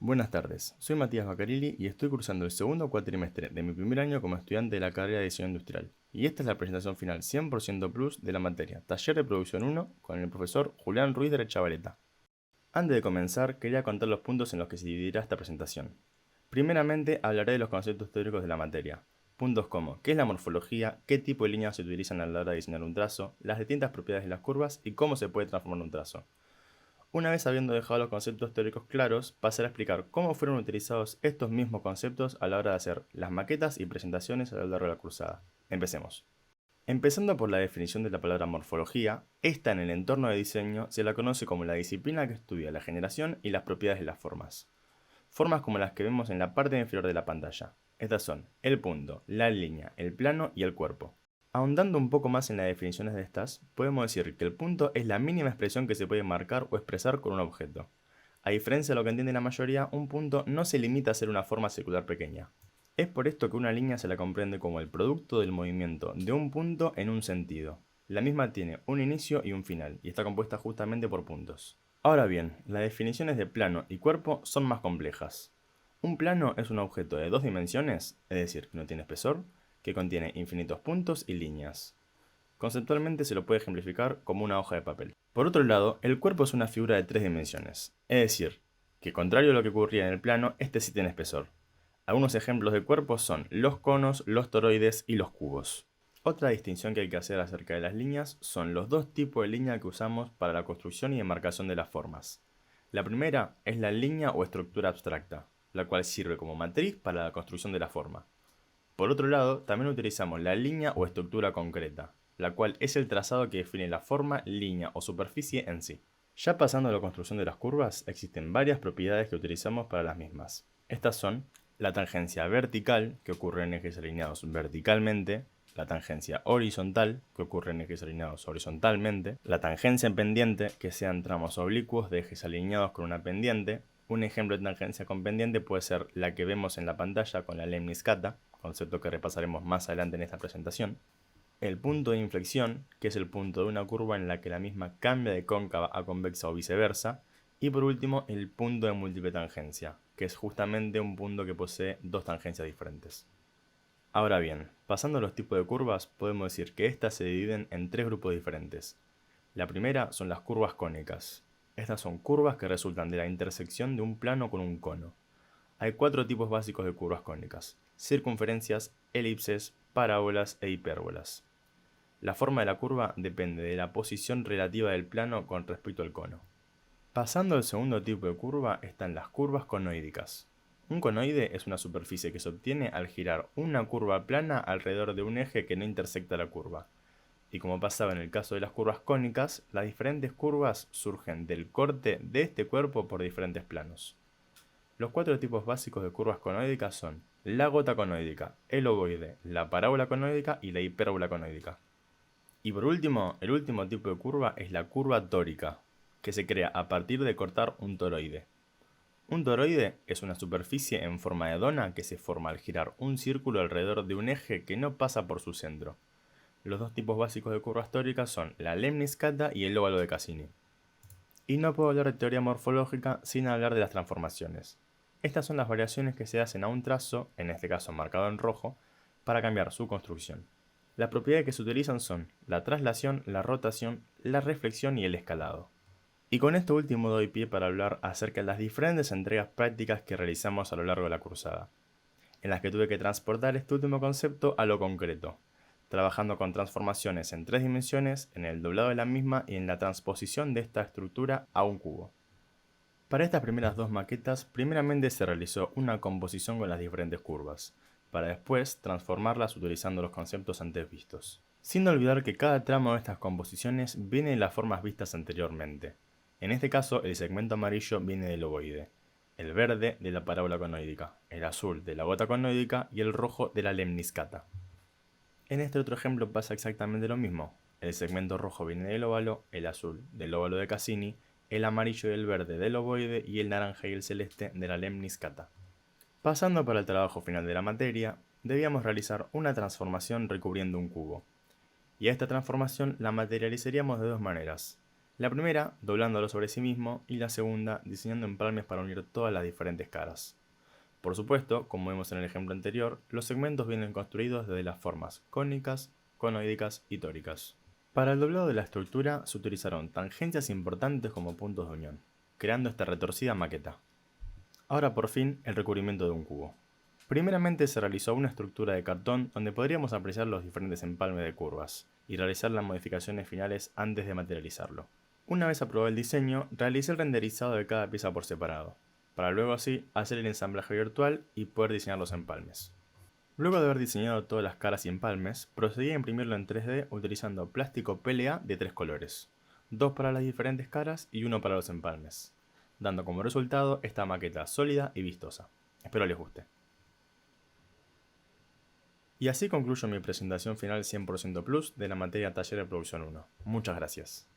Buenas tardes, soy Matías Bacarilli y estoy cursando el segundo cuatrimestre de mi primer año como estudiante de la carrera de Diseño Industrial. Y esta es la presentación final 100% plus de la materia Taller de Producción 1 con el profesor Julián Ruiz de Rechavaleta. Antes de comenzar, quería contar los puntos en los que se dividirá esta presentación. Primeramente, hablaré de los conceptos teóricos de la materia. Puntos como qué es la morfología, qué tipo de líneas se utilizan a la hora de diseñar un trazo, las distintas propiedades de las curvas y cómo se puede transformar un trazo. Una vez habiendo dejado los conceptos teóricos claros, pasaré a explicar cómo fueron utilizados estos mismos conceptos a la hora de hacer las maquetas y presentaciones a lo largo de la cursada. Empecemos. Empezando por la definición de la palabra morfología, esta en el entorno de diseño se la conoce como la disciplina que estudia la generación y las propiedades de las formas. Formas como las que vemos en la parte inferior de la pantalla. Estas son el punto, la línea, el plano y el cuerpo. Ahondando un poco más en las definiciones de estas, podemos decir que el punto es la mínima expresión que se puede marcar o expresar con un objeto. A diferencia de lo que entiende la mayoría, un punto no se limita a ser una forma circular pequeña. Es por esto que una línea se la comprende como el producto del movimiento de un punto en un sentido. La misma tiene un inicio y un final, y está compuesta justamente por puntos. Ahora bien, las definiciones de plano y cuerpo son más complejas. Un plano es un objeto de dos dimensiones, es decir, que no tiene espesor, que contiene infinitos puntos y líneas. Conceptualmente se lo puede ejemplificar como una hoja de papel. Por otro lado, el cuerpo es una figura de tres dimensiones, es decir, que contrario a lo que ocurría en el plano, este sí tiene espesor. Algunos ejemplos de cuerpos son los conos, los toroides y los cubos. Otra distinción que hay que hacer acerca de las líneas son los dos tipos de línea que usamos para la construcción y demarcación de las formas. La primera es la línea o estructura abstracta, la cual sirve como matriz para la construcción de la forma. Por otro lado, también utilizamos la línea o estructura concreta, la cual es el trazado que define la forma, línea o superficie en sí. Ya pasando a la construcción de las curvas, existen varias propiedades que utilizamos para las mismas. Estas son la tangencia vertical, que ocurre en ejes alineados verticalmente, la tangencia horizontal, que ocurre en ejes alineados horizontalmente, la tangencia en pendiente, que sean tramos oblicuos de ejes alineados con una pendiente. Un ejemplo de tangencia con pendiente puede ser la que vemos en la pantalla con la lemniscata, concepto que repasaremos más adelante en esta presentación. El punto de inflexión, que es el punto de una curva en la que la misma cambia de cóncava a convexa o viceversa. Y por último, el punto de múltiple tangencia, que es justamente un punto que posee dos tangencias diferentes. Ahora bien, pasando a los tipos de curvas, podemos decir que estas se dividen en tres grupos diferentes. La primera son las curvas cónicas. Estas son curvas que resultan de la intersección de un plano con un cono. Hay cuatro tipos básicos de curvas cónicas: circunferencias, elipses, parábolas e hipérbolas. La forma de la curva depende de la posición relativa del plano con respecto al cono. Pasando al segundo tipo de curva están las curvas conoídicas. Un conoide es una superficie que se obtiene al girar una curva plana alrededor de un eje que no intersecta la curva. Y como pasaba en el caso de las curvas cónicas, las diferentes curvas surgen del corte de este cuerpo por diferentes planos. Los cuatro tipos básicos de curvas conoídicas son la gota conoídica, el ovoide, la parábola conoídica y la hipérbola conoídica. Y por último, el último tipo de curva es la curva tórica, que se crea a partir de cortar un toroide. Un toroide es una superficie en forma de dona que se forma al girar un círculo alrededor de un eje que no pasa por su centro. Los dos tipos básicos de curvas tóricas son la lemniscata y el óvalo de Cassini. Y no puedo hablar de teoría morfológica sin hablar de las transformaciones. Estas son las variaciones que se hacen a un trazo, en este caso marcado en rojo, para cambiar su construcción. Las propiedades que se utilizan son la traslación, la rotación, la reflexión y el escalado. Y con esto último doy pie para hablar acerca de las diferentes entregas prácticas que realizamos a lo largo de la cursada, en las que tuve que transportar este último concepto a lo concreto, trabajando con transformaciones en tres dimensiones, en el doblado de la misma y en la transposición de esta estructura a un cubo. Para estas primeras dos maquetas, primeramente se realizó una composición con las diferentes curvas, para después transformarlas utilizando los conceptos antes vistos. Sin olvidar que cada tramo de estas composiciones viene de las formas vistas anteriormente. En este caso, el segmento amarillo viene del ovoide, el verde de la parábola conoídica, el azul de la gota conoídica y el rojo de la lemniscata. En este otro ejemplo pasa exactamente lo mismo. El segmento rojo viene del óvalo, el azul del óvalo de Cassini, el amarillo y el verde del ovoide y el naranja y el celeste de la lemniscata. Pasando para el trabajo final de la materia, debíamos realizar una transformación recubriendo un cubo. Y a esta transformación la materializaríamos de dos maneras. La primera, doblándolo sobre sí mismo, y la segunda, diseñando empalmes para unir todas las diferentes caras. Por supuesto, como vimos en el ejemplo anterior, los segmentos vienen construidos desde las formas cónicas, conoídicas y tóricas. Para el doblado de la estructura se utilizaron tangencias importantes como puntos de unión, creando esta retorcida maqueta. Ahora por fin el recubrimiento de un cubo. Primeramente se realizó una estructura de cartón donde podríamos apreciar los diferentes empalmes de curvas y realizar las modificaciones finales antes de materializarlo. Una vez aprobado el diseño, realicé el renderizado de cada pieza por separado, para luego así hacer el ensamblaje virtual y poder diseñar los empalmes. Luego de haber diseñado todas las caras y empalmes, procedí a imprimirlo en 3D utilizando plástico PLA de 3 colores, 2 para las diferentes caras y 1 para los empalmes, dando como resultado esta maqueta sólida y vistosa. Espero les guste. Y así concluyo mi presentación final 100% Plus de la materia Taller de Producción 1. Muchas gracias.